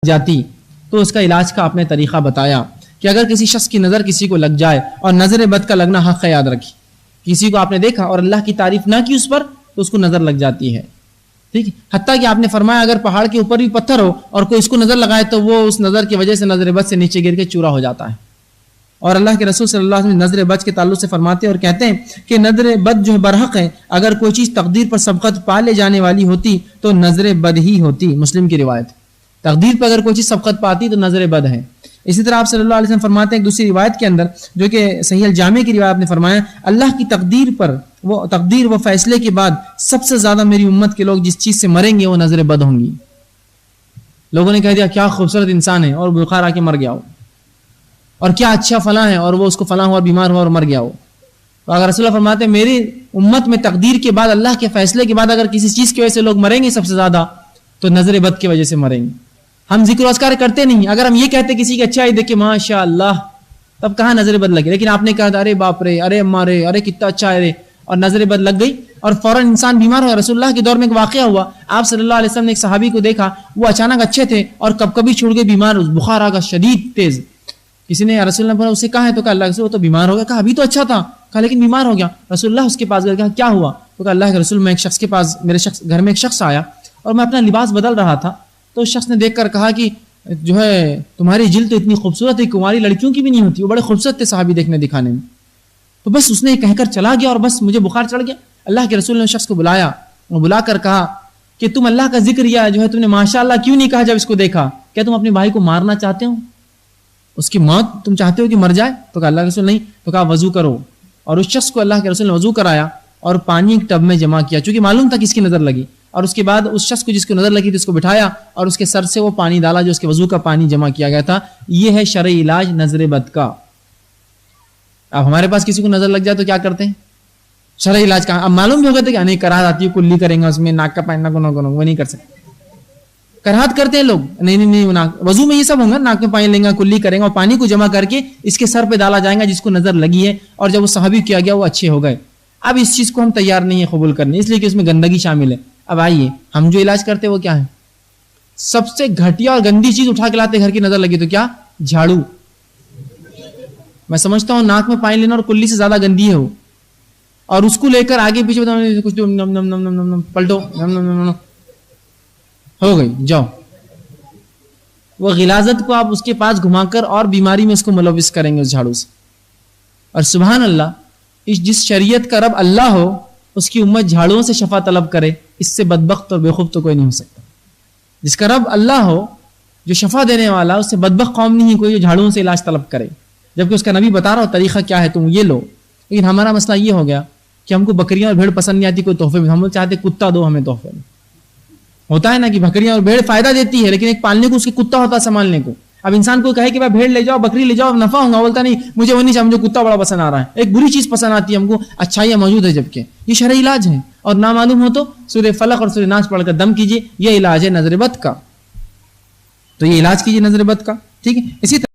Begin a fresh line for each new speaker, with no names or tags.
جاتی تو اس کا علاج کا آپ نے طریقہ بتایا کہ اگر کسی شخص کی نظر کسی کو لگ جائے، اور نظر بد کا لگنا حق ہے، یاد رکھی، کسی کو آپ نے دیکھا اور اللہ کی تعریف نہ کی اس پر تو اس کو نظر لگ جاتی ہے، ٹھیک ہے۔ حتیٰ کہ آپ نے فرمایا اگر پہاڑ کے اوپر بھی پتھر ہو اور کوئی اس کو نظر لگائے تو وہ اس نظر کی وجہ سے نظر بد سے نیچے گر کے چورا ہو جاتا ہے۔ اور اللہ کے رسول صلی اللہ علیہ وسلم نظر بد کے تعلق سے فرماتے ہیں اور کہتے ہیں کہ نظر بد جو ہے برحق ہے، اگر کوئی چیز تقدیر پر سبقت پا لے جانے والی ہوتی تو نظر بد ہی ہوتی، مسلم کی روایت۔ تقدیر پر اگر کوئی چیز سبقت پاتی تو نظر بد ہے۔ اسی طرح آپ صلی اللہ علیہ وسلم فرماتے ہیں ایک دوسری روایت کے اندر جو کہ صحیح الجامع کی روایت نے فرمایا، اللہ کی تقدیر پر وہ فیصلے کے بعد سب سے زیادہ میری امت کے لوگ جس چیز سے مریں گے وہ نظر بد ہوں گی۔ لوگوں نے کہہ دیا کیا خوبصورت انسان ہے اور بخار آ کے مر گیا ہو، اور کیا اچھا فلاں ہے اور وہ اس کو فلاں ہوا اور بیمار ہوا اور مر گیا ہو۔ تو اگر رسول اللہ فرماتے ہیں میری امت میں تقدیر کے بعد اللہ کے فیصلے کے بعد اگر کسی چیز کی وجہ سے لوگ مریں گے سب سے زیادہ تو نظر بد کی وجہ سے مریں گے۔ ہم ذکر و اذکار کرتے نہیں، اگر ہم یہ کہتے کسی کی اچھائی دیکھ کے ماشاء اللہ، تب کہاں نظر بد لگے، لیکن آپ نے کہا ارے باپ رے، ارے اماں رے، ارے کتنا اچھا ہے رے، اور نظر بد لگ گئی اور فوراً انسان بیمار ہوا۔ رسول اللہ کے دور میں ایک واقعہ ہوا، آپ صلی اللہ علیہ وسلم نے ایک صحابی کو دیکھا، وہ اچانک اچھے تھے اور کبھی چھوڑ گئے بیمار، بخار آ گیا شدید تیز۔ کسی نے رسول اللہ نے اسے کہا ہے تو کہا اللہ کے وہ تو بیمار ہو گیا، کہا ابھی تو اچھا تھا، کہا لیکن بیمار ہو گیا۔ رسول اللہ اس کے پاس گئے، کہا کیا ہوا، تو کہا اللہ کے رسول میں ایک شخص کے پاس میرے گھر میں ایک شخص آیا اور میں اپنا لباس بدل رہا تھا تو اس شخص نے دیکھ کر کہا کہ جو ہے تمہاری جلد تو اتنی خوبصورت ہے، کماری لڑکیوں کی بھی نہیں ہوتی، وہ بڑے خوبصورت تھے صحابی دیکھنے دکھانے میں۔ تو بس اس نے کہہ کر چلا گیا اور بس مجھے بخار چڑھ گیا۔ اللہ کے رسول نے اس شخص کو بلایا اور بلا کر کہا کہ تم اللہ کا ذکر یا جو ہے تم نے ماشاءاللہ کیوں نہیں کہا جب اس کو دیکھا، کیا تم اپنے بھائی کو مارنا چاہتے ہو، اس کی موت تم چاہتے ہو کہ مر جائے؟ تو کہا اللہ کے رسول نہیں، تو کہا وضو کرو، اور اس شخص کو اللہ کے رسول نے وضو کرایا اور پانی ایک ٹب میں جمع کیا، چونکہ معلوم تھا کس کی نظر لگی، اور اس کے بعد اس شخص کو جس کو نظر لگی تھی اس کو بٹھایا اور اس کے سر سے وہ پانی ڈالا جو اس کے وضو کا پانی جمع کیا گیا تھا۔ یہ ہے شرعی علاج نظر بد کا۔ اب ہمارے پاس کسی کو نظر لگ جائے تو کیا کرتے ہیں؟ شرعی علاج کا اب معلوم بھی ہوگا کہ نہیں کراہت آتی ہے، کلی کریں گا اس میں، ناک کا پانی وہ نہیں کر سکتے، کراہت کرتے ہیں لوگ، نہیں وضو میں یہ سب ہوں گا، ناک میں پانی لیں گا، کلی کریں گا اور پانی کو جمع کر کے اس کے سر پہ ڈالا جائے گا جس کو نظر لگی ہے، اور جب وہ صحابی کیا گیا وہ اچھے ہو گئے۔ اب اس چیز کو ہم تیار نہیں ہے قبول کرنے، اس لیے کہ اس میں گندگی شامل ہے۔ اب آئیے ہم جو علاج کرتے ہیں وہ کیا ہے؟ سب سے گھٹیا اور گندی چیز اٹھا کے لاتے، گھر کی نظر لگی تو کیا؟ جھاڑو۔ میں سمجھتا ہوں ناک میں پانی لینا اور کلی سے زیادہ گندی ہے وہ، اور اس کو لے کر آگے پیچھے کچھ پلٹو ہو گئی جاؤ، وہ غلاظت کو آپ اس کے پاس گھما کر اور بیماری میں اس کو ملوث کریں گے اس جھاڑو سے۔ اور سبحان اللہ، جس شریعت کا رب اللہ ہو اس کی امت جھاڑوؤں سے شفا طلب کرے، اس سے بدبخت اور بےخوف تو کوئی نہیں ہو سکتا۔ جس کا رب اللہ ہو جو شفا دینے والا، اس سے بدبخت قوم نہیں کوئی جو جھاڑوؤں سے علاج طلب کرے، جبکہ اس کا نبی بتا رہا ہو طریقہ کیا ہے، تم یہ لو۔ لیکن ہمارا مسئلہ یہ ہو گیا کہ ہم کو بکریاں اور بھیڑ پسند نہیں آتی کوئی تحفے میں، ہم لوگ چاہتے کتا دو ہمیں تحفے میں۔ ہوتا ہے نا کہ بکریاں اور بھیڑ فائدہ دیتی ہے لیکن ایک پالنے کو اس کے کتا ہوتا ہے سنبھالنے کو۔ اب انسان کو کہے کہ بھائی بھیڑ لے جاؤ بکری لے جاؤ نفع ہوگا، بولتا نہیں مجھے وہ نہیں چاہیے، مجھے کتا بڑا پسند آ رہا ہے۔ ایک بری چیز پسند آتی ہے ہم کو، اچھائیاں موجود ہے جبکہ یہ شرعی علاج ہے، اور نہ معلوم ہو تو سورہ فلق اور سورہ ناس پڑھ کر دم کیجیے، یہ علاج ہے نظر بد کا۔ تو یہ علاج کیجیے نظر بد کا، ٹھیک ہے۔ اسی طرح